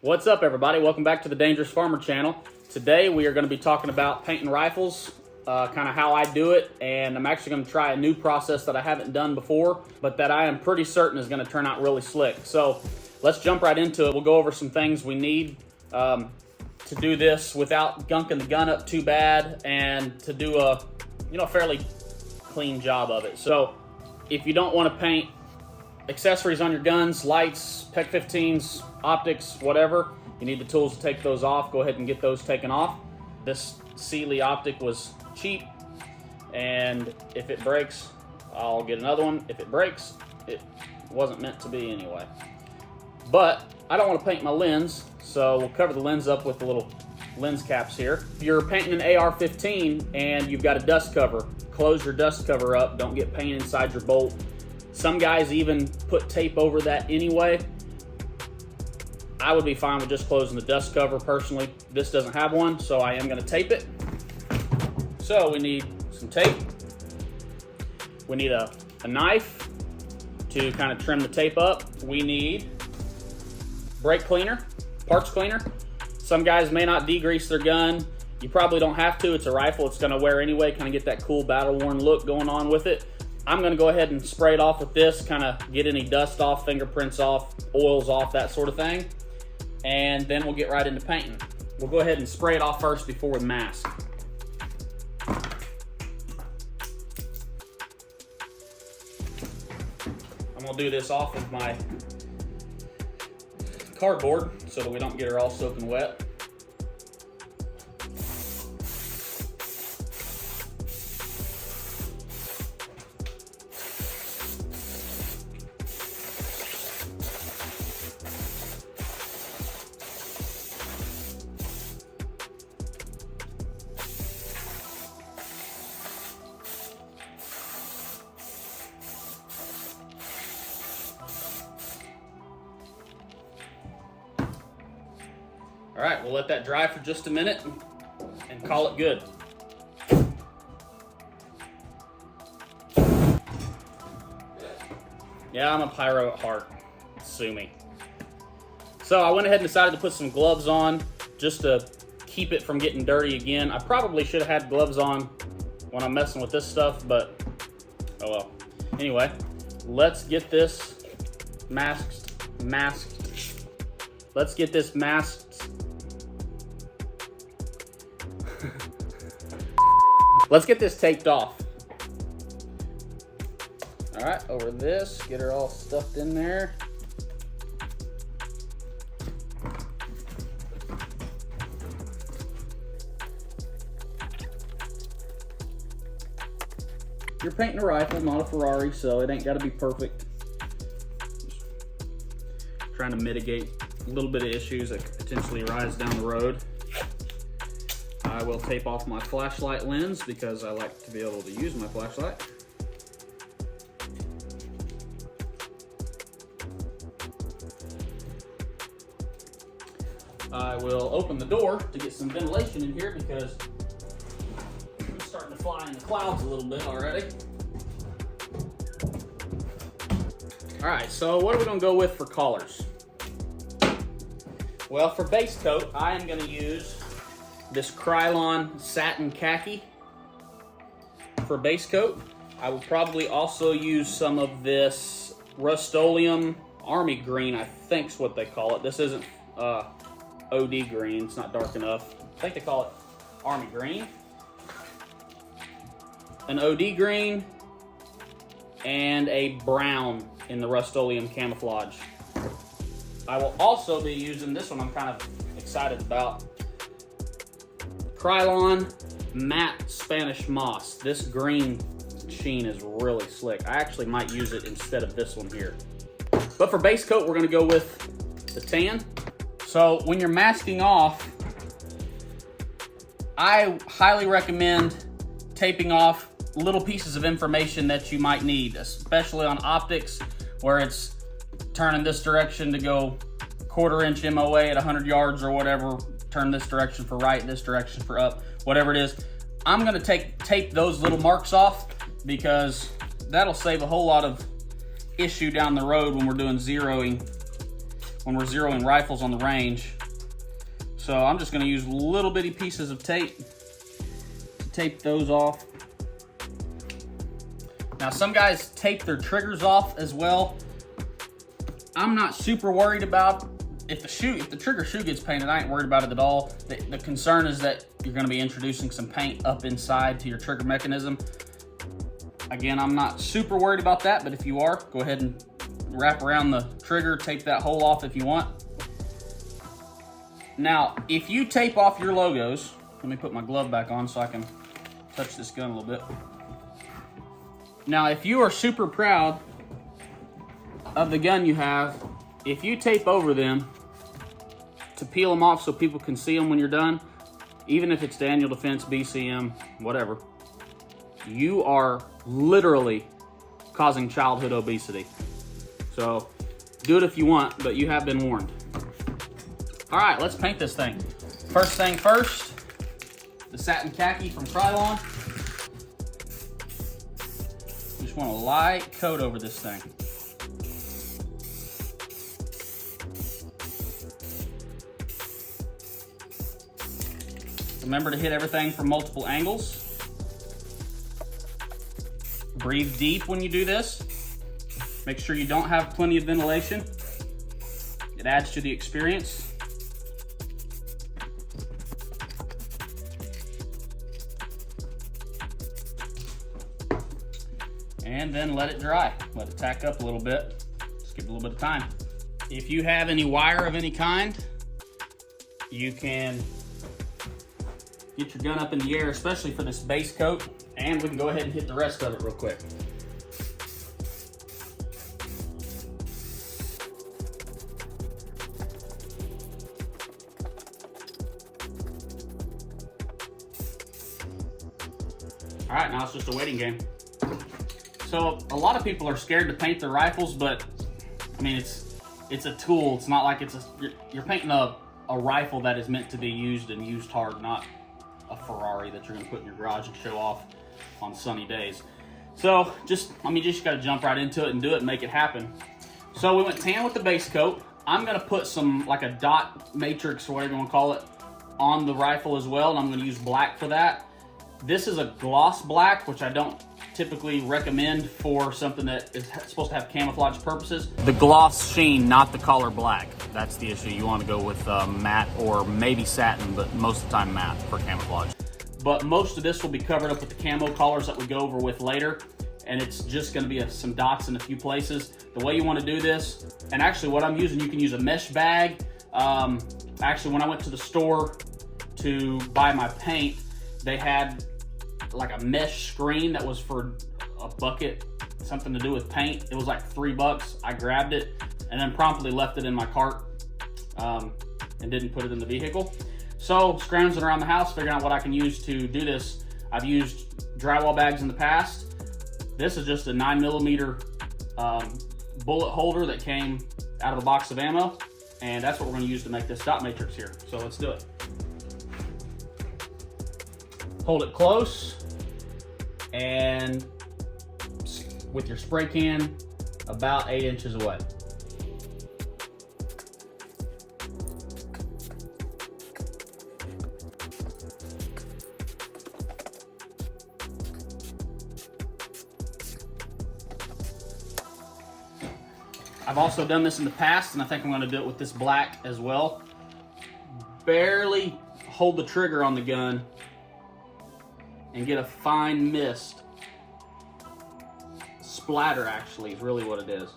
What's up, everybody? Welcome back to the Dangerous Farmer channel. Today we are going to be talking about painting rifles, kind of how I do it, and I'm actually going to try a new process that I haven't done before, but that I am pretty certain is going to turn out really slick. So let's jump right into it. We'll go over some things we need to do this without gunking the gun up too bad, and to do a fairly clean job of it. So if you don't want to paint accessories on your guns, lights, PEC 15s, optics, whatever, you need the tools to take those off. Go ahead and get those taken off. This Sealy optic was cheap, and if it breaks, I'll get another one. If it breaks, it wasn't meant to be anyway. But I don't want to paint my lens, so we'll cover the lens up with the little lens caps here. If you're painting an AR-15 and you've got a dust cover, close your dust cover up. Don't get paint inside your bolt. Some guys even put tape over that anyway. I would be fine with just closing the dust cover personally. This doesn't have one, so I am going to tape it. So we need some tape. We need a knife to kind of trim the tape up. We need brake cleaner, parts cleaner. Some guys may not degrease their gun. You probably don't have to. It's a rifle. It's going to wear anyway, kind of get that cool battle-worn look going on with it. I'm going to go ahead and spray it off with this, kind of get any dust off, fingerprints off, oils off, that sort of thing. And then we'll get right into painting. We'll go ahead and spray it off first before we mask. I'm going to do this off of my cardboard so that we don't get her all soaking wet. All right, we'll let that dry for just a minute and call it good. Yeah, I'm a pyro at heart. Sue me. So I went ahead and decided to put some gloves on just to keep it from getting dirty again. I probably should have had gloves on when I'm messing with this stuff, but oh well. Anyway, let's get this masked. Let's get this masked. Let's get this taped off. All right, over this, get her all stuffed in there. You're painting a rifle, not a Ferrari, so it ain't gotta be perfect. Just trying to mitigate a little bit of issues that could potentially arise down the road. I will tape off my flashlight lens because I like to be able to use my flashlight. I will open the door to get some ventilation in here because I'm starting to fly in the clouds a little bit already. All right, so what are we gonna go with for colors? Well, for base coat, I am gonna use this Krylon Satin Khaki for base coat. I will probably also use some of this Rust-Oleum Army Green, I think is what they call it. This isn't OD green, it's not dark enough. I think they call it Army Green. An OD green and a brown in the Rust-Oleum Camouflage. I will also be using this one I'm kind of excited about. Krylon Matte Spanish Moss. This green sheen is really slick. I actually might use it instead of this one here. But for base coat, we're gonna go with the tan. So when you're masking off, I highly recommend taping off little pieces of information that you might need, especially on optics, where it's turning this direction to go 1/4 inch MOA at 100 yards or whatever, turn this direction for right, this direction for up, whatever it is. I'm gonna tape those little marks off because that'll save a whole lot of issue down the road when we're doing zeroing when we're zeroing rifles on the range. So I'm just gonna use little bitty pieces of tape to tape those off. Now some guys tape their triggers off as well. I'm not super worried about if the trigger shoe gets painted. I ain't worried about it at all. The concern is that you're gonna be introducing some paint up inside to your trigger mechanism. Again, I'm not super worried about that, but if you are, go ahead and wrap around the trigger, tape that hole off if you want. Now, if you tape off your logos, let me put my glove back on so I can touch this gun a little bit. Now, if you are super proud of the gun you have, if you tape over them to peel them off so people can see them when you're done, even if it's Daniel Defense, BCM, whatever, you are literally causing childhood obesity. So do it if you want, but you have been warned. All right, let's paint this thing. First thing first, the satin khaki from Krylon. Just want a light coat over this thing. Remember to hit everything from multiple angles. Breathe deep when you do this. Make sure you don't have plenty of ventilation. It adds to the experience. And then let it dry. Let it tack up a little bit. Just give it a little bit of time. If you have any wire of any kind, you can get your gun up in the air, especially for this base coat, and we can go ahead and hit the rest of it real quick. All right, now it's just a waiting game. So a lot of people are scared to paint their rifles, but I mean, it's a tool. It's not like you're painting a rifle that is meant to be used and used hard, not a Ferrari that you're gonna put in your garage and show off on sunny days. So you just gotta jump right into it and do it and make it happen. So we went tan with the base coat. I'm gonna put some, like a dot matrix or whatever you wanna call it, on the rifle as well, and I'm gonna use black for that. This is a gloss black, which I don't typically recommend for something that is supposed to have camouflage purposes. The gloss sheen, not the color black. That's the issue. You want to go with matte or maybe satin, but most of the time matte for camouflage. But most of this will be covered up with the camo colors that we go over with later, and it's just going to be some dots in a few places. The way you want to do this, and actually what I'm using, you can use a mesh bag. Actually, when I went to the store to buy my paint, they had like a mesh screen that was for a bucket, something to do with paint. It was like $3. I grabbed it and then promptly left it in my cart and didn't put it in the vehicle. So scrounging around the house, figuring out what I can use to do this. I've used drywall bags in the past. This is just a 9mm bullet holder that came out of a box of ammo, and that's what we're going to use to make this dot matrix here. So let's do it. Hold it close, and with your spray can about 8 inches away. I've also done this in the past, and I think I'm going to do it with this black as well. Barely hold the trigger on the gun and get a fine mist. Splatter, actually, is really what it is.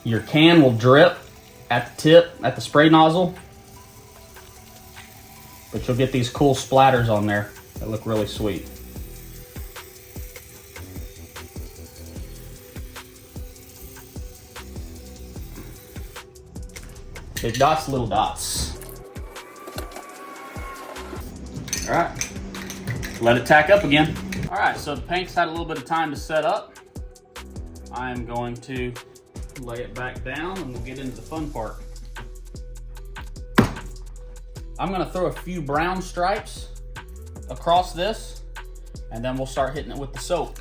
Your can will drip at the tip, at the spray nozzle, but you'll get these cool splatters on there that look really sweet. Big dots, little dots. All right, let it tack up again. All right, so the paint's had a little bit of time to set up. I'm going to lay it back down and we'll get into the fun part. I'm gonna throw a few brown stripes across this, and then we'll start hitting it with the soap.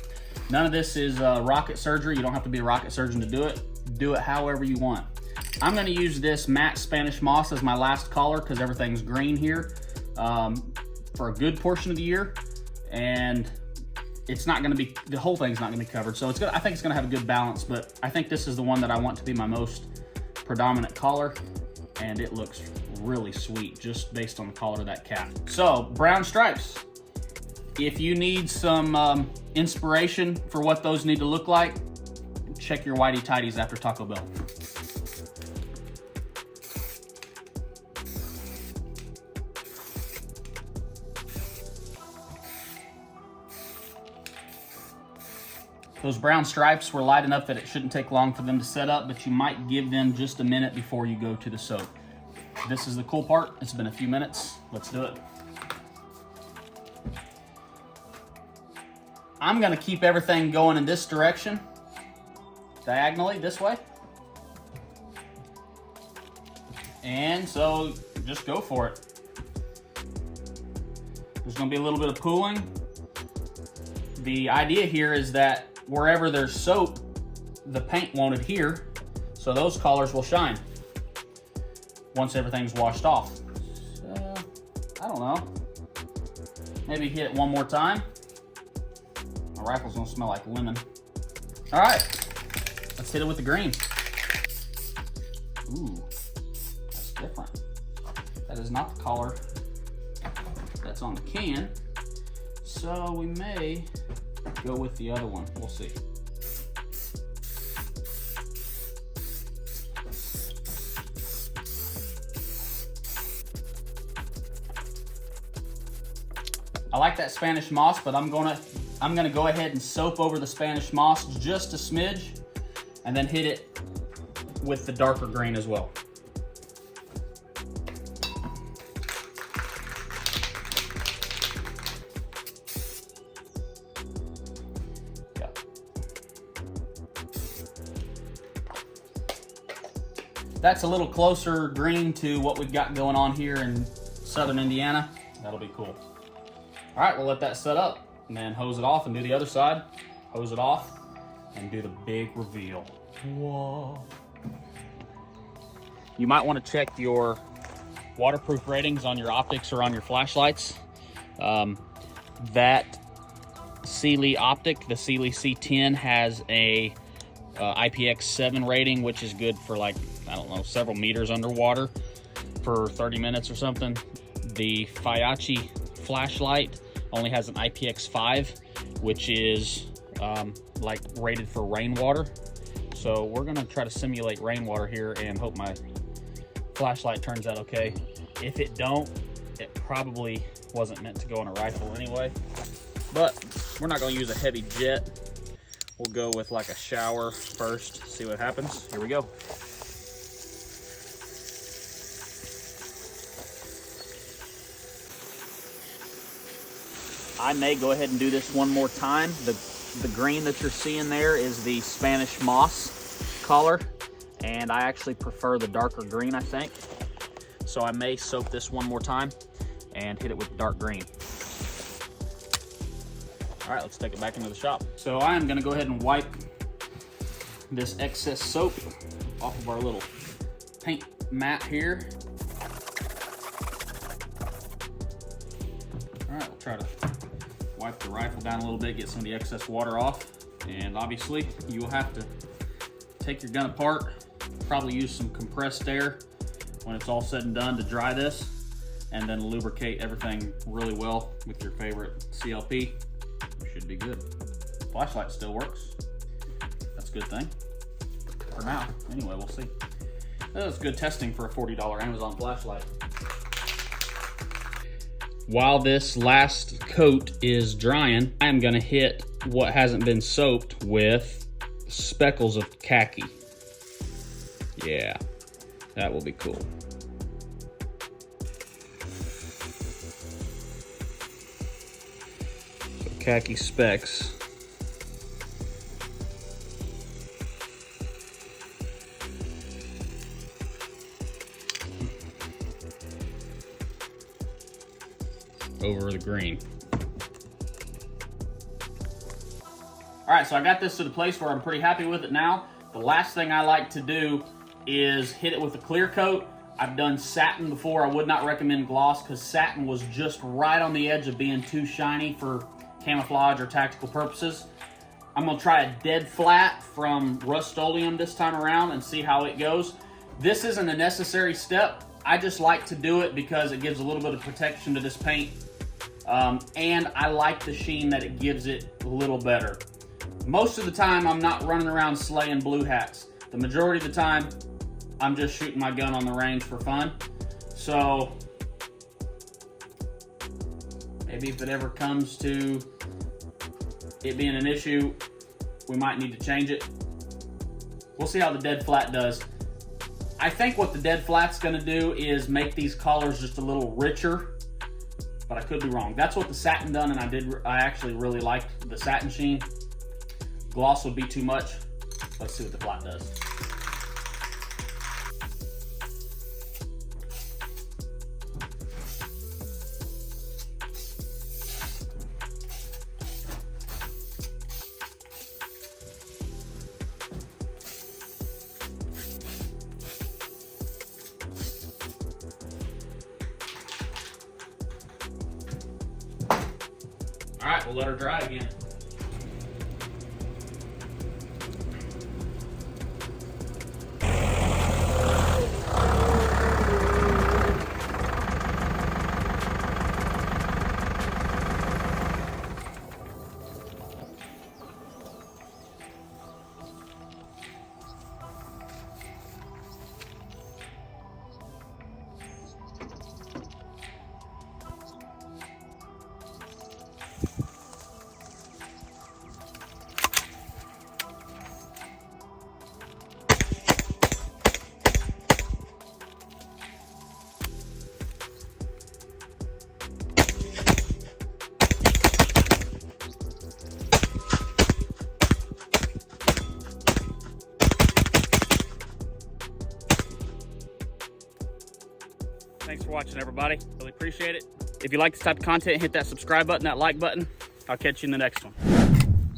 None of this is rocket surgery. You don't have to be a rocket surgeon to do it. Do it however you want. I'm gonna use this matte Spanish moss as my last color because everything's green here for a good portion of the year. And it's not gonna be, the whole thing's not gonna be covered. So I think it's gonna have a good balance, but I think this is the one that I want to be my most predominant color. And it looks really sweet just based on the color of that cap. So, brown stripes. If you need some inspiration for what those need to look like, check your Whitey Tidies after Taco Bell. Those brown stripes were light enough that it shouldn't take long for them to set up, but you might give them just a minute before you go to the soap. This is the cool part. It's been a few minutes. Let's do it. I'm gonna keep everything going in this direction, diagonally, this way. And so just go for it. There's gonna be a little bit of pooling. The idea here is that wherever there's soap, the paint won't adhere, so those colors will shine once everything's washed off. So, I don't know. Maybe hit it one more time. My rifle's gonna smell like lemon. All right, let's hit it with the green. Ooh, that's different. That is not the color that's on the can. So we may go with the other one, we'll see. I like that Spanish moss, but I'm gonna go ahead and soap over the Spanish moss just a smidge, and then hit it with the darker green as well. That's a little closer green to what we've got going on here in southern Indiana. That'll be cool. All right, we'll let that set up and then hose it off and do the other side. Hose it off and do the big reveal. Whoa. You might want to check your waterproof ratings on your optics or on your flashlights. That Sealy optic, the Sealy C10, has a IPX7 rating, which is good for, like, I don't know, several meters underwater for 30 minutes or something. The Fiachi flashlight only has an IPX5, which is like rated for rainwater. So we're gonna try to simulate rainwater here and hope my flashlight turns out okay. If it don't, it probably wasn't meant to go in a rifle anyway. But we're not gonna use a heavy jet. We'll go with like a shower first, see what happens. Here we go. I may go ahead and do this one more time. The green that you're seeing there is the Spanish moss color, and I actually prefer the darker green, I think. So I may soap this one more time and hit it with dark green. All right, let's take it back into the shop. So I am gonna go ahead and wipe this excess soap off of our little paint mat here. All right, we'll try to wipe the rifle down a little bit, get some of the excess water off. And obviously you will have to take your gun apart, probably use some compressed air when it's all said and done to dry this, and then lubricate everything really well with your favorite CLP. We should be good. Flashlight still works. That's a good thing. For now. Anyway, we'll see. That was good testing for a $40 Amazon flashlight. While this last coat is drying, I am gonna hit what hasn't been soaped with speckles of khaki. Yeah, that will be cool. So khaki specks. Over the green. All All right, so I got this to the place where I'm pretty happy with it now. The last thing I like to do is hit it with a clear coat. I've done satin before. I would not recommend gloss because satin was just right on the edge of being too shiny for camouflage or tactical purposes. I'm gonna try a dead flat from Rust-Oleum this time around and see how it goes. This isn't a necessary step. I just like to do it because it gives a little bit of protection to this paint. And I like the sheen that it gives it a little better. Most of the time, I'm not running around slaying blue hats. The majority of the time, I'm just shooting my gun on the range for fun. So, maybe if it ever comes to it being an issue, we might need to change it. We'll see how the dead flat does. I think what the dead flat's gonna do is make these colors just a little richer, but I could be wrong. That's what the satin done, and I actually really liked the satin sheen. Gloss would be too much. Let's see what the flat does. All right, we'll let her dry again. Thanks for watching, everybody. Really appreciate it. If you like this type of content, hit that subscribe button, that like button. I'll catch you in the next one.